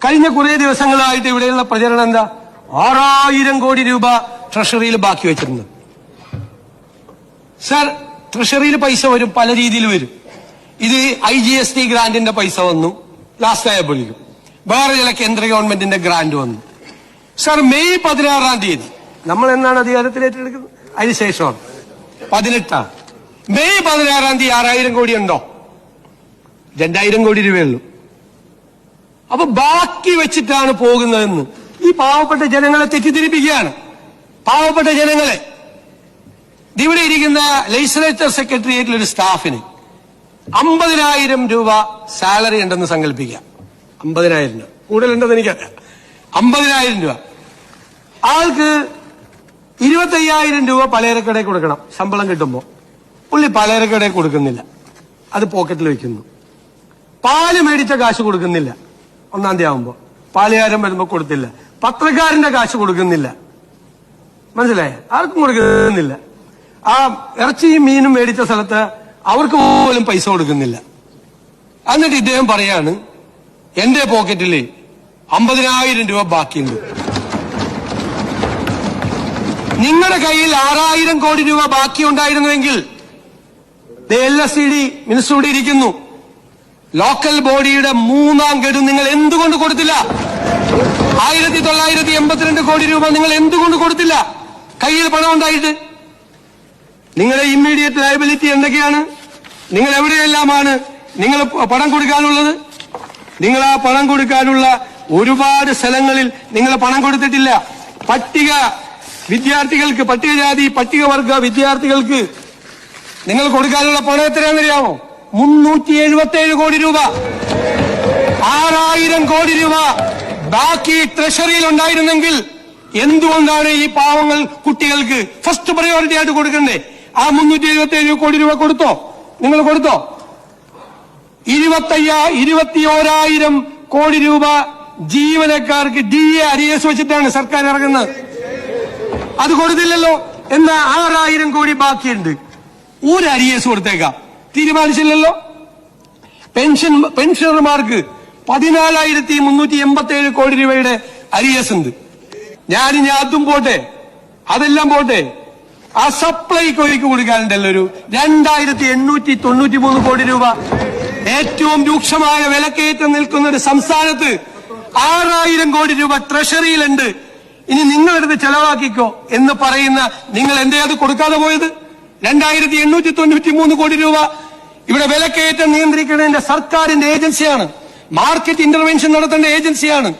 കഴിഞ്ഞ കുറെ ദിവസങ്ങളായിട്ട് ഇവിടെയുള്ള പ്രചരണം എന്താ? 6000 കോടി രൂപ ട്രഷറിയിൽ ബാക്കി വെച്ചിരുന്നു. സർ, ട്രഷറിയിൽ പൈസ വരും, പല രീതിയിൽ വരും. ഇത് IGST ഗ്രാന്റിന്റെ പൈസ വന്നു, ലാസ്റ്റ് ആയപ്പോഴേക്കും വേറെ ചില കേന്ദ്ര ഗവൺമെന്റിന്റെ ഗ്രാന്റ് വന്നു. സർ, മെയ് 16-ാം തീയതി നമ്മൾ എന്നാണ് അധികാരത്തിലേറ്റെടുക്കുന്നത്? അതിനുശേഷമാണ് 18-ാം. മെയ് 16-ാം തീയതി 6000 കോടി ഉണ്ടോ? 2000 കോടി രൂപയുള്ളൂ. അപ്പൊ ബാക്കി വെച്ചിട്ടാണ് പോകുന്നതെന്ന് ഈ പാവപ്പെട്ട ജനങ്ങളെ തെറ്റിദ്ധരിപ്പിക്കുകയാണ്. പാവപ്പെട്ട ജനങ്ങളെ ഇവിടെ ഇരിക്കുന്ന ലെജിസ്ലേച്ചർ സെക്രട്ടേറിയറ്റിൽ ഒരു സ്റ്റാഫിന് 50,000 രൂപ സാലറി ഉണ്ടെന്ന് സങ്കല്പിക്കുക. 50,000 രൂപ കൂടുതലുണ്ടെന്ന് എനിക്കറിയാം. 50,000 രൂപ ആൾക്ക് 25,000 രൂപ പലചരക്കടയിൽ കൊടുക്കണം. ശമ്പളം കിട്ടുമ്പോ പുള്ളി പലചരക്കടയിൽ കൊടുക്കുന്നില്ല, അത് പോക്കറ്റിൽ വെക്കുന്നു. പാല് മേടിച്ച കാശ് കൊടുക്കുന്നില്ല. 1-ാം തീയതി ആവുമ്പോ പാലുകാരൻ വരുമ്പോ കൊടുത്തില്ല. പത്രക്കാരന്റെ കാശ് കൊടുക്കുന്നില്ല. മനസ്സിലായേ? ആർക്കും കൊടുക്കുന്നില്ല. ആ ഇറച്ചിയും മീനും മേടിച്ച സ്ഥലത്ത് അവർക്ക് പോലും പൈസ കൊടുക്കുന്നില്ല. എന്നിട്ട് ഇദ്ദേഹം പറയാണ്, എന്റെ പോക്കറ്റിൽ 50,000 രൂപ ബാക്കിയുണ്ട്. നിങ്ങളുടെ കയ്യിൽ 6000 കോടി രൂപ ബാക്കി ഉണ്ടായിരുന്നുവെങ്കിൽ LSCD മിനിസ്റ്റർ കൂടി ഇരിക്കുന്നു, ലോക്കൽ ബോഡിയുടെ 3-ാം ഗഡു നിങ്ങൾ എന്തുകൊണ്ട് കൊടുത്തില്ല? 1982 കോടി രൂപ നിങ്ങൾ എന്തുകൊണ്ട് കൊടുത്തില്ല? കയ്യിൽ പണം ഉണ്ടായിട്ട്. നിങ്ങളുടെ ഇമ്മീഡിയറ്റ് ലയബിലിറ്റി എന്തൊക്കെയാണ്? നിങ്ങൾ എവിടെയെല്ലാമാണ് നിങ്ങൾ പണം കൊടുക്കാനുള്ളത്? നിങ്ങൾ ആ പണം കൊടുക്കാനുള്ള ഒരുപാട് സ്ഥലങ്ങളിൽ നിങ്ങൾ പണം കൊടുത്തിട്ടില്ല. പട്ടിക വിദ്യാർത്ഥികൾക്ക്, പട്ടികജാതി പട്ടികവർഗ വിദ്യാർത്ഥികൾക്ക് നിങ്ങൾ കൊടുക്കാനുള്ള പണം എത്രയാണെന്നറിയാമോ? 377 കോടി രൂപ. 6000 കോടി രൂപ ബാക്കി ട്രഷറിയിൽ ഉണ്ടായിരുന്നെങ്കിൽ എന്തുകൊണ്ടാണ് ഈ പാവങ്ങൾ കുട്ടികൾക്ക് ഫസ്റ്റ് പ്രയോറിറ്റി ആയിട്ട് കൊടുക്കണ്ടേ? ആ 377 കോടി രൂപ കൊടുത്തോ? നിങ്ങൾ കൊടുത്തോ? 21,000 കോടി രൂപ ജീവനക്കാർക്ക് DA അരിയസ് വെച്ചിട്ടാണ് സർക്കാർ ഇറങ്ങുന്നത്. അത് കൊടുത്തില്ലല്ലോ. എന്നാ 6000 കോടി ബാക്കിയുണ്ട്. ഒരു അരിയസ് കൊടുത്തേക്കാം, തീരുമാനിച്ചില്ലല്ലോ. പെൻഷനർമാർക്ക് 14,387 കോടി രൂപയുടെ അരിയസ് ഉണ്ട്. ഞാനിനി അതും പോട്ടെ, അതെല്ലാം പോട്ടെ, ആ സപ്ലൈകോയ്ക്ക് കൊടുക്കാനുണ്ടല്ലോ ഒരു 2,893 കോടി രൂപ. ഏറ്റവും രൂക്ഷമായ വിലക്കയറ്റം നിൽക്കുന്ന ഒരു സംസ്ഥാനത്ത് 6000 കോടി രൂപ ട്രഷറിയിലുണ്ട്. ഇനി നിങ്ങളെടുത്ത് ചെലവാക്കിക്കോ എന്ന് പറയുന്ന നിങ്ങൾ എന്തേ അത് കൊടുക്കാതെ പോയത്? 2,893 കോടി രൂപ ഇവിടെ വിലക്കയറ്റം നിയന്ത്രിക്കേണ്ട സർക്കാരിന്റെ ഏജൻസിയാണ്, മാർക്കറ്റ് ഇന്റർവെൻഷൻ നടത്തേണ്ട ഏജൻസിയാണ്.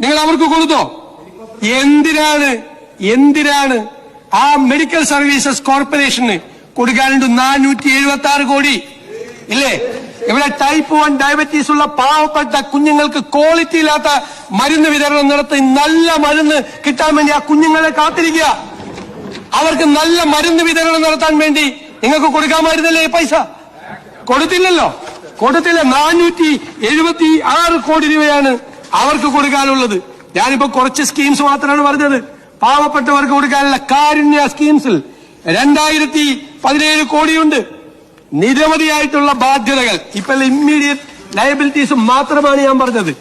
നിങ്ങൾ അവർക്ക് കൊടുത്തോ? എന്തിനാണ് ആ മെഡിക്കൽ സർവീസസ് കോർപ്പറേഷന് കൊടുക്കാനുണ്ട് 476 കോടി ഇല്ലേ? ഇവിടെ ടൈപ്പ് 1 ഡയബറ്റീസ് ഉള്ള പാവപ്പെട്ട കുഞ്ഞുങ്ങൾക്ക് ക്വാളിറ്റി ഇല്ലാത്ത മരുന്ന് വിതരണം നടത്തി നല്ല മരുന്ന് കിട്ടാൻ വേണ്ടി ആ കുഞ്ഞുങ്ങളെ കാത്തിരിക്കുക. അവർക്ക് നല്ല മരുന്ന് വിതരണം നടത്താൻ വേണ്ടി നിങ്ങൾക്ക് കൊടുക്കാമായിരുന്നല്ലേ ഈ പൈസ? കൊടുത്തില്ലല്ലോ, കൊടുത്തില്ല. 476 കോടി രൂപയാണ് അവർക്ക് കൊടുക്കാനുള്ളത്. ഞാനിപ്പോ കുറച്ച് സ്കീംസ് മാത്രമാണ് പറഞ്ഞത്. പാവപ്പെട്ടവർക്ക് കൊടുക്കാനുള്ള കാരുണ്യ സ്കീംസിൽ 2017 കോടിയുണ്ട്. നിരവധിയായിട്ടുള്ള ബാധ്യതകൾ. ഇപ്പൊ ഇമ്മീഡിയറ്റ് ലയബിലിറ്റീസ് മാത്രമാണ് ഞാൻ പറഞ്ഞത്.